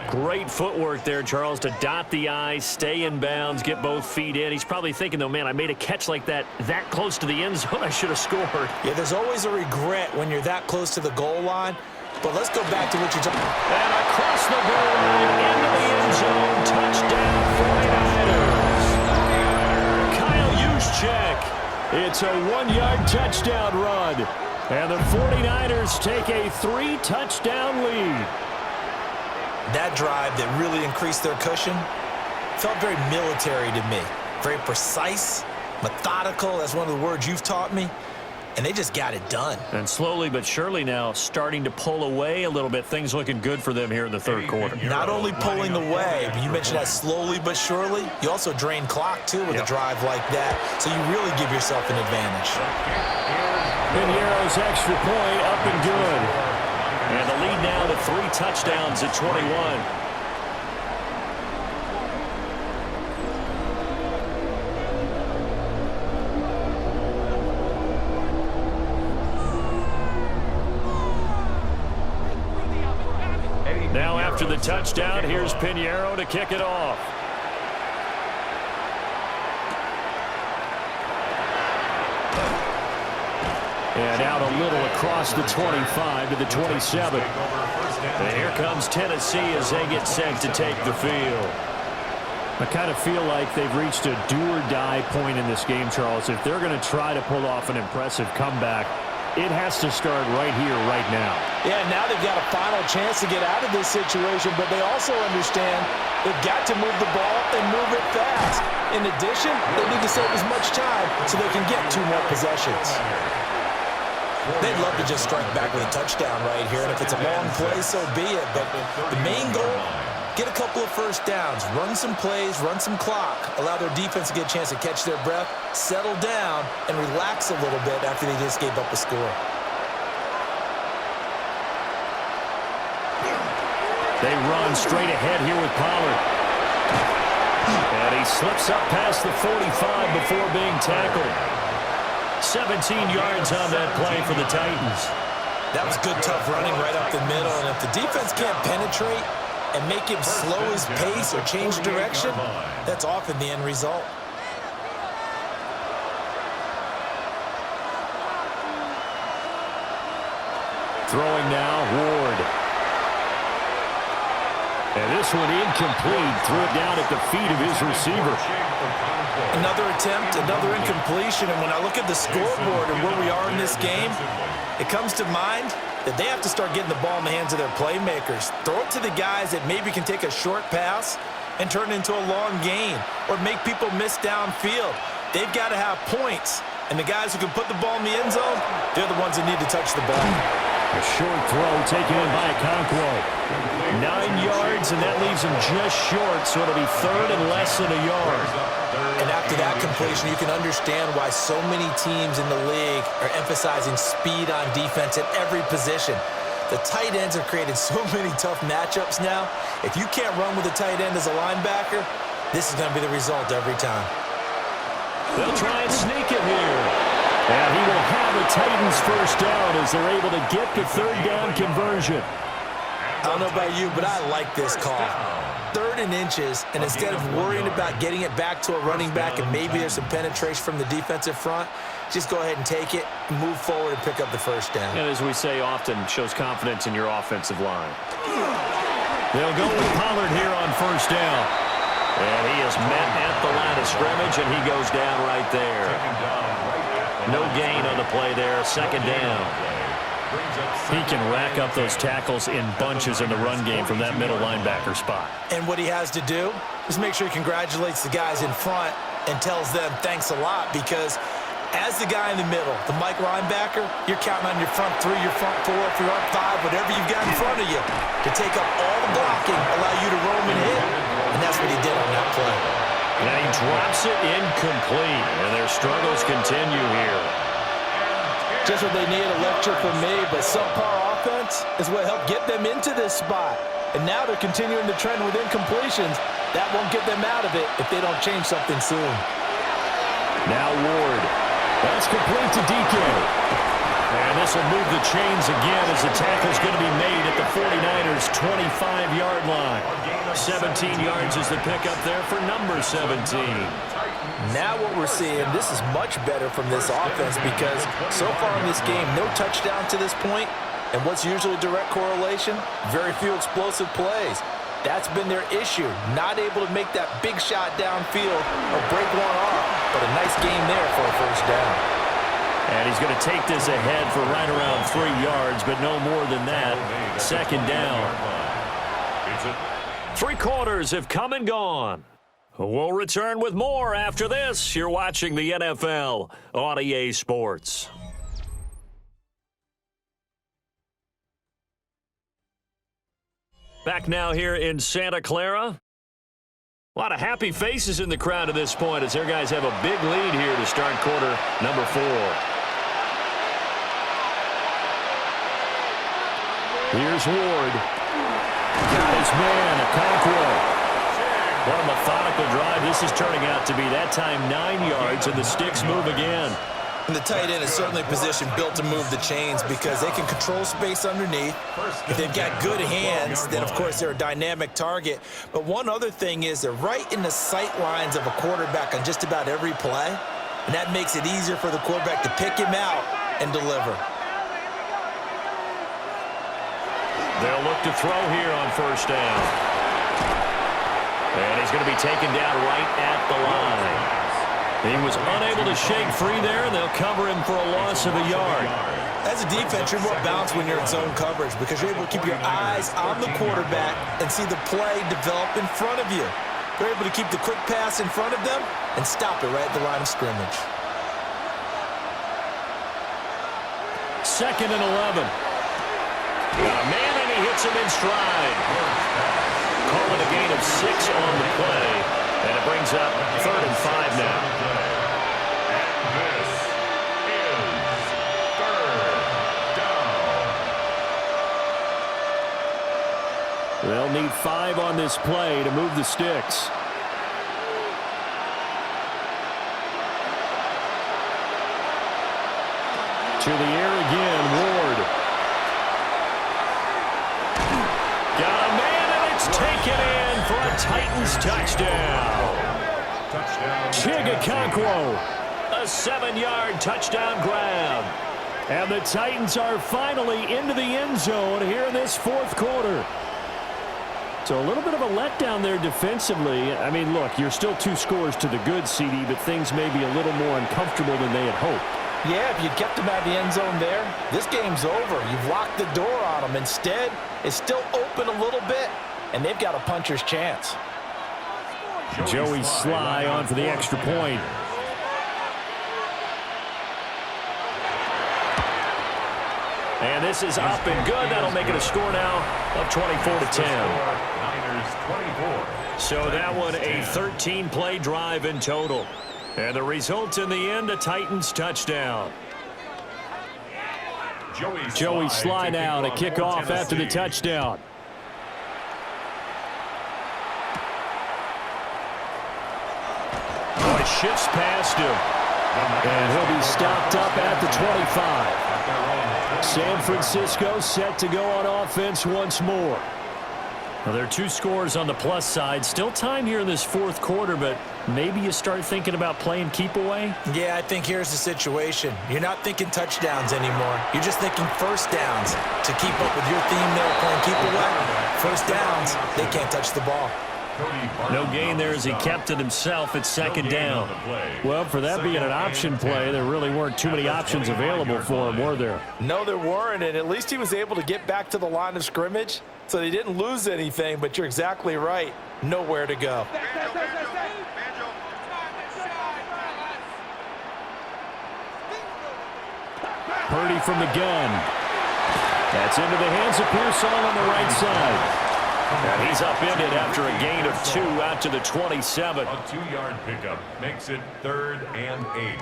Great footwork there, Charles, to dot the I, stay in bounds, get both feet in. He's probably thinking, though, man, I made a catch like that close to the end zone. I should have scored. Yeah, there's always a regret when you're that close to the goal line. But let's go back to what you're talking about. And across the goal line, into the end zone, touchdown 49ers. Kyle Juszczyk. It's a 1-yard touchdown run. And the 49ers take a 3-touchdown lead. That drive that really increased their cushion felt very military to me. Very precise, methodical. That's one of the words you've taught me. And they just got it done. And slowly but surely now starting to pull away a little bit. Things looking good for them here in the 3rd quarter. Not only pulling away, but you mentioned that slowly but surely. You also drain clock, too, with a drive like that. So you really give yourself an advantage. Piniero's extra point up and good. And the lead now to 3 touchdowns at 21. Now after the touchdown, here's Piñeiro to kick it off. And out a little across the 25 to the 27. And here comes Tennessee as they get set to take the field. I kind of feel like they've reached a do-or-die point in this game, Charles. If they're going to try to pull off an impressive comeback, it has to start right here, right now. Yeah, now they've got a final chance to get out of this situation, but they also understand they've got to move the ball and move it fast. In addition, they need to save as much time so they can get 2 more possessions. They'd love to just strike back with a touchdown right here, and if it's a long play, so be it. But the main goal, get a couple of first downs, run some plays, run some clock, allow their defense to get a chance to catch their breath, settle down, and relax a little bit after they just gave up a score. They run straight ahead here with Pollard. And he slips up past the 45 before being tackled. 17 yards on that play for the Titans. That was good, tough running right up the middle, and if the defense can't penetrate and make him slow his pace or change direction, that's often the end result. Throwing now, Ward. And this one incomplete. Threw it down at the feet of his receiver. Another attempt, another incompletion, and when I look at the scoreboard and where we are in this game, it comes to mind that they have to start getting the ball in the hands of their playmakers. Throw it to the guys that maybe can take a short pass and turn it into a long gain or make people miss downfield. They've got to have points, and the guys who can put the ball in the end zone, they're the ones that need to touch the ball. A short throw taken in by Okonkwo. 9 yards, and that leaves him just short, so it'll be 3rd and less than a yard. And after that completion, you can understand why so many teams in the league are emphasizing speed on defense at every position. The tight ends are creating so many tough matchups now. If you can't run with a tight end as a linebacker, this is going to be the result every time. They'll try and sneak it here. And he will have the Titans first down as they're able to get the third down conversion. I don't know about you, but I like this call. 3rd and inches, and instead of worrying about getting it back to a running back and maybe there's some penetration from the defensive front, just go ahead and take it, move forward, and pick up the first down. And as we say often, shows confidence in your offensive line. They'll go with Pollard here on first down. And he is met at the line of scrimmage, and he goes down right there. No gain on the play there, 2nd down. He can rack up those tackles in bunches in the run game from that middle linebacker spot. And what he has to do is make sure he congratulates the guys in front and tells them thanks a lot, because as the guy in the middle, the Mike linebacker, you're counting on your front 3, your front 4, if you're up 5, whatever you've got in front of you to take up all the blocking, allow you to roam and hit. And that's what he did on that play. And he drops it incomplete, and their struggles continue here. Just what they need, a lecture from me, but subpar offense is what helped get them into this spot. And now they're continuing the trend with incompletions. That won't get them out of it if they don't change something soon. Now Ward. That's complete to DK. And this will move the chains again as the tackle's going to be made at the 49ers' 25-yard line. 17 yards is the pickup there for number 17. Now what we're seeing, this is much better from this offense, because so far in this game, no touchdown to this point, and what's usually a direct correlation? Very few explosive plays. That's been their issue, not able to make that big shot downfield or break one off, but a nice game there for a first down. And he's going to take this ahead for right around 3 yards, but no more than that. 2nd down. 3 quarters have come and gone. We'll return with more after this. You're watching the NFL on EA Sports. Back now here in Santa Clara. A lot of happy faces in the crowd at this point as their guys have a big lead here to start quarter number 4. Here's Ward. Got his man, Okonkwo. What a methodical drive this is turning out to be. That time 9 yards, and the sticks move again. And the tight end is certainly a position built to move the chains because they can control space underneath. If they've got good hands, then of course they're a dynamic target. But one other thing is they're right in the sight lines of a quarterback on just about every play. And that makes it easier for the quarterback to pick him out and deliver. They'll look to throw here on first down. And he's going to be taken down right at the line. He was unable to shake free there, and they'll cover him for a loss of a yard. As a defense, you're more balanced when you're in zone coverage because you're able to keep your eyes on the quarterback and see the play develop in front of you. You're able to keep the quick pass in front of them and stop it right at the line of scrimmage. 2nd and 11. Got a man, and he hits him in stride. Calling a gain of 6 on the play, and it brings up 3rd and 5 now. They'll need 5 on this play to move the sticks. To the air again, Ward. Got a man, and it's taken in for a Titans touchdown. Okonkwo, a 7-yard touchdown grab. And the Titans are finally into the end zone here in this 4th quarter. So a little bit of a letdown there defensively. I mean, look, you're still 2 scores to the good, CD, but things may be a little more uncomfortable than they had hoped. Yeah, if you kept them out of the end zone there, this game's over. You've locked the door on them. Instead, it's still open a little bit, and they've got a puncher's chance. Joey Sly on for the extra point. And this is up and good. That'll make it a score now of 24-10. So that one a 13-play drive in total. And the result in the end, a Titans touchdown. Joey Sly now to kick off after the touchdown. Oh, he shifts past him. And he'll be stopped up at the 25. San Francisco set to go on offense once more. Well, there are 2 scores on the plus side. Still time here in this fourth quarter, but maybe you start thinking about playing keep away? Yeah, I think here's the situation. You're not thinking touchdowns anymore. You're just thinking first downs. To keep up with your theme there, playing keep away, first downs, they can't touch the ball. No gain there as he kept it himself at second down. Well, for that being an option play, there really weren't too many options available for him, were there? No, there weren't, and at least he was able to get back to the line of scrimmage, so they didn't lose anything, but you're exactly right. Nowhere to go. Purdy from the gun. That's into the hands of Pearsall on the right side. And he's upended after a gain of 2 out to the 27. A 2-yard pickup makes it 3rd and 8.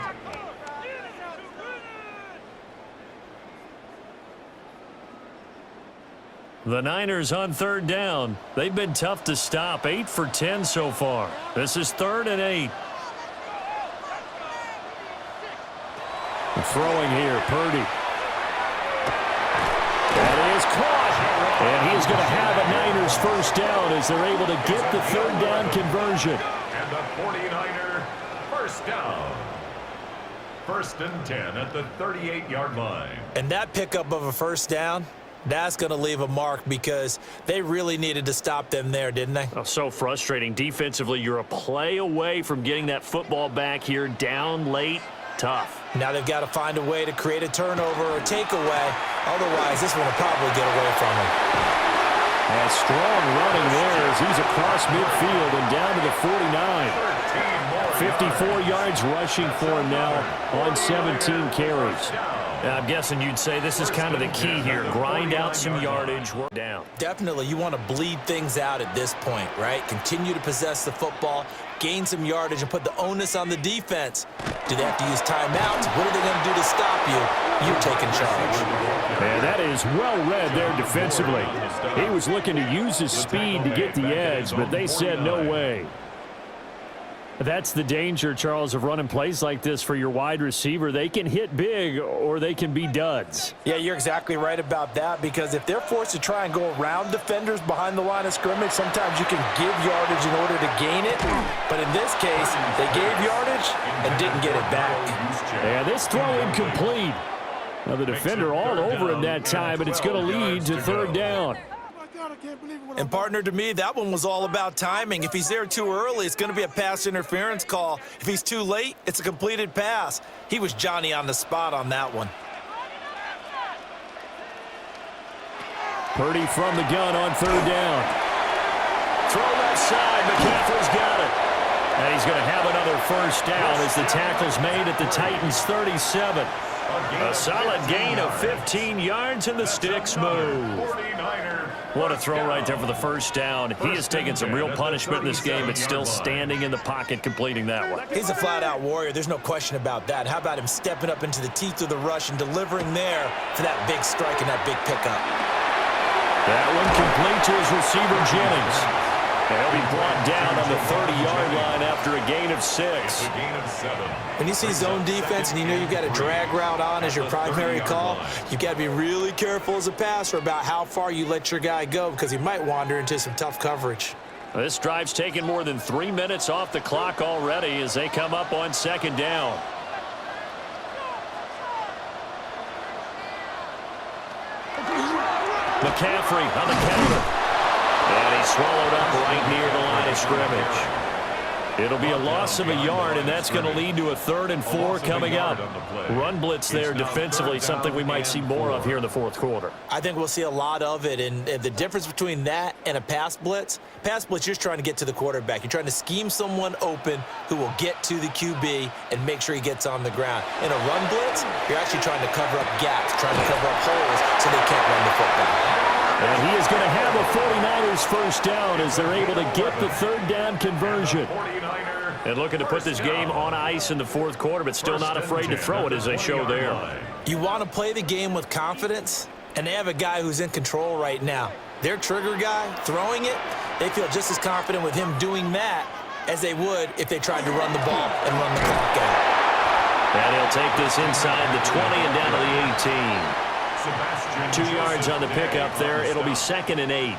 The Niners on 3rd down. They've been tough to stop. 8 for 10 so far. This is 3rd and 8. Throwing here, Purdy. That is caught. And he is going to have a Niners first down as they're able to get the 3rd down conversion. And the 49er first down. 1st and 10 at the 38-yard line. And that pickup of a first down, that's going to leave a mark because they really needed to stop them there, didn't they? Oh, so frustrating. Defensively, you're a play away from getting that football back here. Down late, tough. Now they've got to find a way to create a turnover or takeaway. Otherwise, this one will probably get away from him. And strong running there as he's across midfield and down to the 49. 54 yards rushing for him now on 17 carries. I'm guessing you'd say this is kind of the key here. Grind out some yardage, work down. Definitely, you want to bleed things out at this point, right? Continue to possess the football, gain some yardage, and put the onus on the defense. Do they have to use timeouts? What are they going to do to stop you? You're taking charge. And that is well read there defensively. He was looking to use his speed to get the edge, but they said no way. That's the danger, Charles, of running plays like this for your wide receiver. They can hit big or they can be duds. Yeah, you're exactly right about that because if they're forced to try and go around defenders behind the line of scrimmage, sometimes you can give yardage in order to gain it. But in this case, they gave yardage and didn't get it back. And this throw incomplete. Now the defender all over him that time, but it's going to lead to 3rd down. And partner, to me, that one was all about timing. If he's there too early, it's going to be a pass interference call. If he's too late, it's a completed pass. He was Johnny on the spot on that one. Purdy from the gun on 3rd down. Throw left side. McCaffrey's got it. And he's going to have another first down as the tackle's made at the Titans' 37. A solid gain of 15 yards and the sticks move. What a throw right there for the first down. He has taken some real punishment in this game, but still standing in the pocket completing that one. He's a flat-out warrior. There's no question about that. How about him stepping up into the teeth of the rush and delivering there for that big strike and that big pickup? That one complete to his receiver, Jennings. And he'll be brought down on the 30-yard line after a gain of 6. When you see zone defense and you know you've got a drag route on as your primary call, you've got to be really careful as a passer about how far you let your guy go because he might wander into some tough coverage. This drive's taken more than 3 minutes off the clock already as they come up on 2nd down. McCaffrey on the counter. And he's swallowed up right near the line of scrimmage. It'll be a loss of a yard, and that's going to lead to a 3rd and 4 coming up. Run blitz there defensively, something we might see more of here in the fourth quarter. I think we'll see a lot of it, and the difference between that and a pass blitz, you're just trying to get to the quarterback. You're trying to scheme someone open who will get to the QB and make sure he gets on the ground. In a run blitz, you're actually trying to cover up gaps, trying to cover up holes so they can't run the football. And he is going to have a 49ers first down as they're able to get the 3rd down conversion. 49er And looking to put this game on ice in the fourth quarter, but still not afraid to throw it as they show there. You want to play the game with confidence, and they have a guy who's in control right now. Their trigger guy, throwing it, they feel just as confident with him doing that as they would if they tried to run the ball and run the clock out. And he'll take this inside the 20 and down to the 18. 2 yards on the pickup there. It'll be 2nd and 8.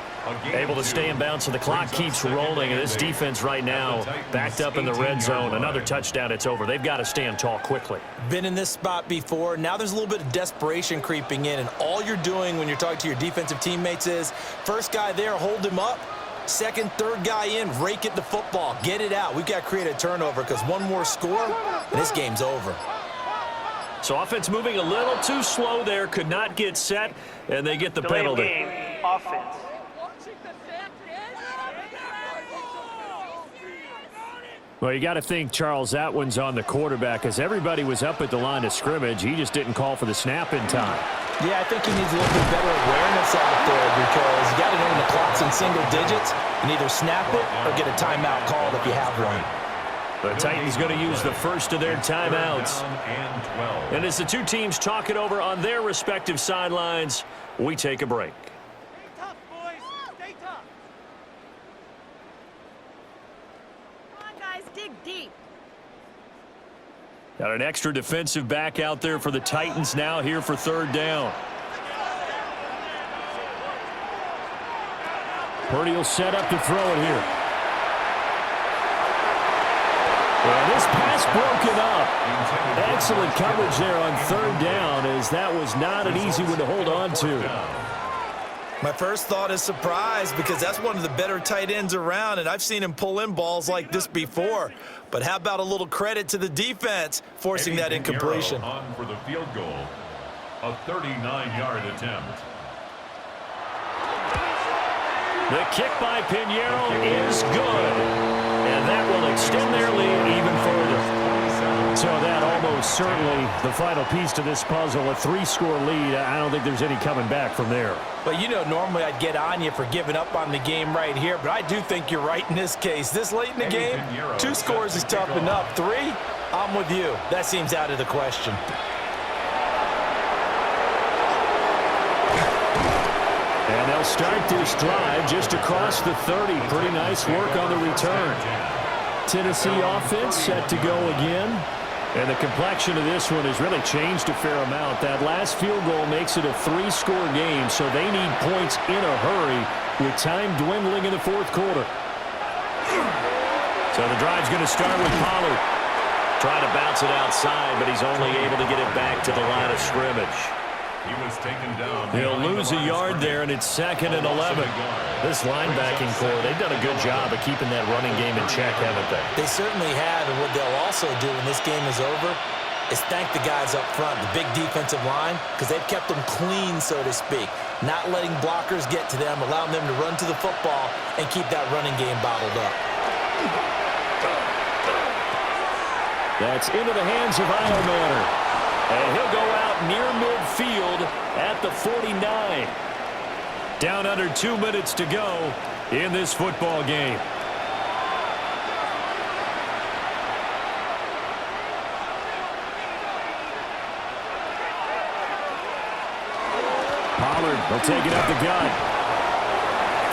Able to stay in bounds, so the clock keeps rolling, and this defense right now backed up in the red zone. Another touchdown, it's over. They've got to stand tall quickly. Been in this spot before. Now there's a little bit of desperation creeping in, and all you're doing when you're talking to your defensive teammates is, first guy there, hold him up. Second, third guy in, rake it the football. Get it out. We've got to create a turnover because one more score, and this game's over. So offense moving a little too slow there, could not get set, and they get the penalty. Game, offense. Well, you got to think, Charles, that one's on the quarterback because everybody was up at the line of scrimmage. He just didn't call for the snap in time. Yeah, I think he needs a little bit better awareness out there because you got to know when the clock's in single digits and either snap it or get a timeout called if you have one. The Titans going to use the first of their timeouts. And as the two teams talk it over on their respective sidelines, we take a break. Stay tough, boys. Stay tough. Come on, guys, dig deep. Got an extra defensive back out there for the Titans now here for third down. Purdy will set up to throw it here. And this pass broken up. Excellent coverage there on third down, as that was not an easy one to hold on to. My first thought is surprise because that's one of the better tight ends around, and I've seen him pull in balls like this before. But how about a little credit to the defense forcing that incompletion? On for the field goal, a 39-yard attempt. The kick by Pinheiro is good. And that will extend their lead even further. So that almost certainly the final piece to this puzzle, a 3-score lead. I don't think there's any coming back from there. But you know, normally I'd get on you for giving up on the game right here, but I do think you're right in this case. This late in the game, 2 scores is tough enough. 3, I'm with you. That seems out of the question. And they'll start this drive just across the 30. Pretty nice work on the return. Tennessee offense set to go again. And the complexion of this one has really changed a fair amount. That last field goal makes it a 3-score game, so they need points in a hurry with time dwindling in the fourth quarter. So the drive's going to start with Pollard. Trying to bounce it outside, but he's only able to get it back to the line of scrimmage. He was taken down. He'll lose a yard there, and it's 2nd and 11. This linebacking core, they've done a good job of keeping that running game in check, haven't they? They certainly have, and what they'll also do when this game is over is thank the guys up front, the big defensive line, because they've kept them clean, so to speak. Not letting blockers get to them, allowing them to run to the football and keep that running game bottled up. That's into the hands of Manor. And he'll go out near midfield at the 49. Down under 2 minutes to go in this football game. Pollard will take it up the gut.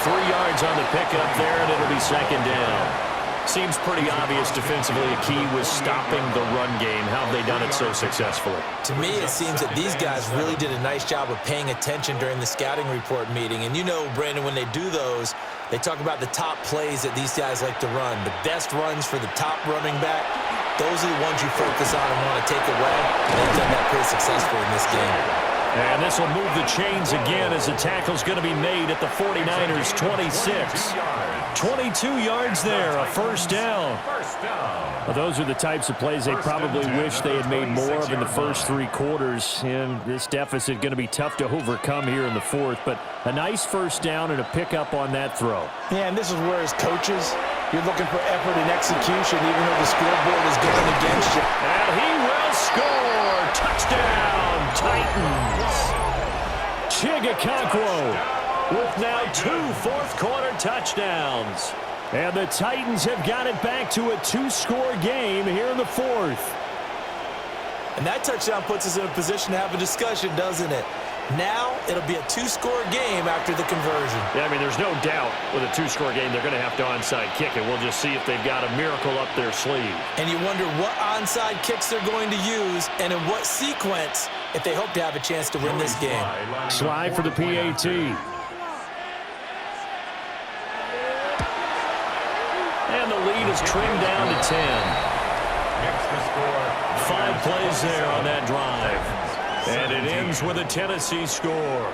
3 yards on the pickup there, and it'll be 2nd down. Seems pretty obvious defensively a key was stopping the run game. How have they done it so successfully? To me, it seems that these guys really did a nice job of paying attention during the scouting report meeting. And you know, Brandon, when they do those, they talk about the top plays that these guys like to run. The best runs for the top running back, those are the ones you focus on and want to take away. And they've done that pretty successfully in this game. And this will move the chains again as the tackle's going to be made at the 49ers 26. 22 yards there, a first down. Well, those are the types of plays they probably wish they had made more of in the first 3 quarters. And this deficit going to be tough to overcome here in the fourth. But a nice first down and a pickup on that throw. Yeah, and this is where as coaches, you're looking for effort and execution even though the scoreboard is going against you. And he will score. Touchdown, Titans. Chigakakwo with now 2 fourth-quarter touchdowns. And the Titans have got it back to a 2-score game here in the 4th. And that touchdown puts us in a position to have a discussion, doesn't it? Now it'll be a 2-score game after the conversion. Yeah, I mean, there's no doubt with a 2-score game they're going to have to onside kick it. We'll just see if they've got a miracle up their sleeve. And you wonder what onside kicks they're going to use and in what sequence if they hope to have a chance to win this game. Slide for the PAT. And the lead is trimmed down to 10. 5 plays there on that drive. And it ends with a Tennessee score.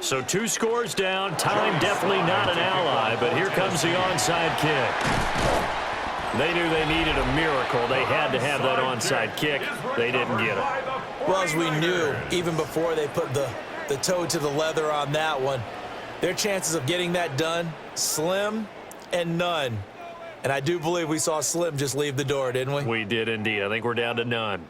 So 2 scores down. Time definitely not an ally, but here comes the onside kick. They knew they needed a miracle. They had to have that onside kick. They didn't get it. Well, as we knew, even before they put the toe to the leather on that one, their chances of getting that done, slim and none. And I do believe we saw Slim just leave the door, didn't we? We did indeed. I think we're down to none.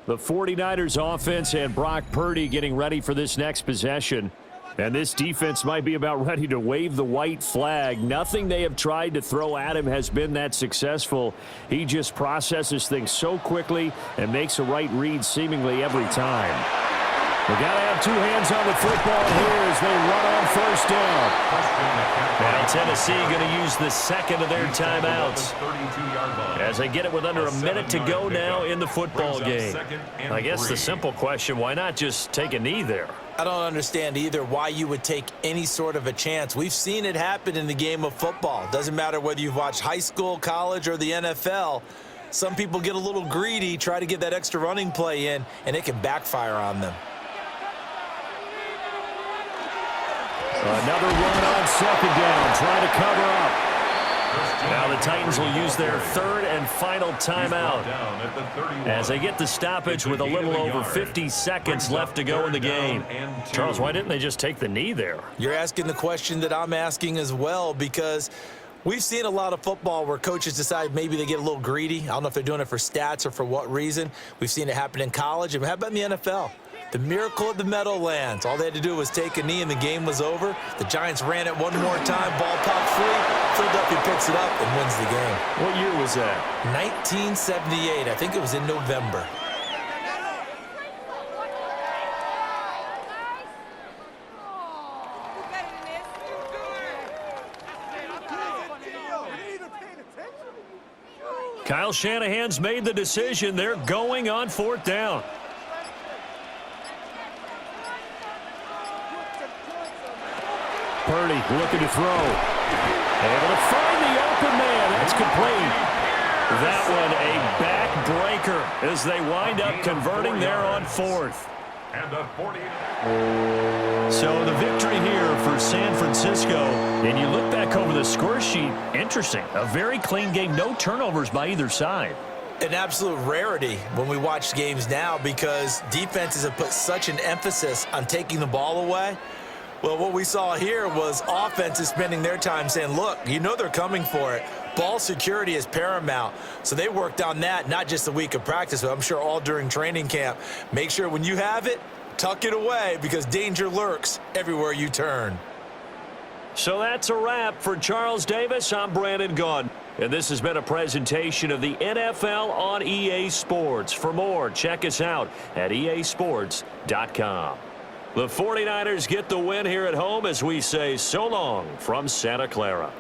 The 49ers offense and Brock Purdy getting ready for this next possession. And this defense might be about ready to wave the white flag. Nothing they have tried to throw at him has been that successful. He just processes things so quickly and makes a right read seemingly every time. We got to have 2 hands on the football here as they run on 1st down. Now Tennessee going to use the second of their timeouts as they get it with under a minute to go now in the football game. I guess the simple question, why not just take a knee there? I don't understand either why you would take any sort of a chance. We've seen it happen in the game of football. Doesn't matter whether you've watched high school, college, or the NFL. Some people get a little greedy, try to get that extra running play in, and it can backfire on them. Another run on 2nd down, trying to cover up. Now the Titans will use their 3rd and final timeout as they get the stoppage with a little over 50 seconds left to go in the game. Charles, why didn't they just take the knee there? You're asking the question that I'm asking as well, because we've seen a lot of football where coaches decide maybe they get a little greedy. I don't know if they're doing it for stats or for what reason. We've seen it happen in college. And how about in the NFL? The miracle of the Meadowlands. All they had to do was take a knee and the game was over. The Giants ran it one more time. Ball popped free. Philadelphia picks it up and wins the game. What year was that? 1978. I think it was in November. Kyle Shanahan's made the decision. They're going on 4th down. Purdy looking to throw. Able to find the open man. That's complete. That one a backbreaker as they wind up converting there on 4th. So the victory here for San Francisco. And you look back over the score sheet, interesting. A very clean game, no turnovers by either side. An absolute rarity when we watch games now because defenses have put such an emphasis on taking the ball away. Well, what we saw here was offenses spending their time saying, look, you know they're coming for it. Ball security is paramount. So they worked on that, not just a week of practice, but I'm sure all during training camp. Make sure when you have it, tuck it away because danger lurks everywhere you turn. So that's a wrap for Charles Davis. I'm Brandon Gunn. And this has been a presentation of the NFL on EA Sports. For more, check us out at easports.com. The 49ers get the win here at home as we say so long from Santa Clara.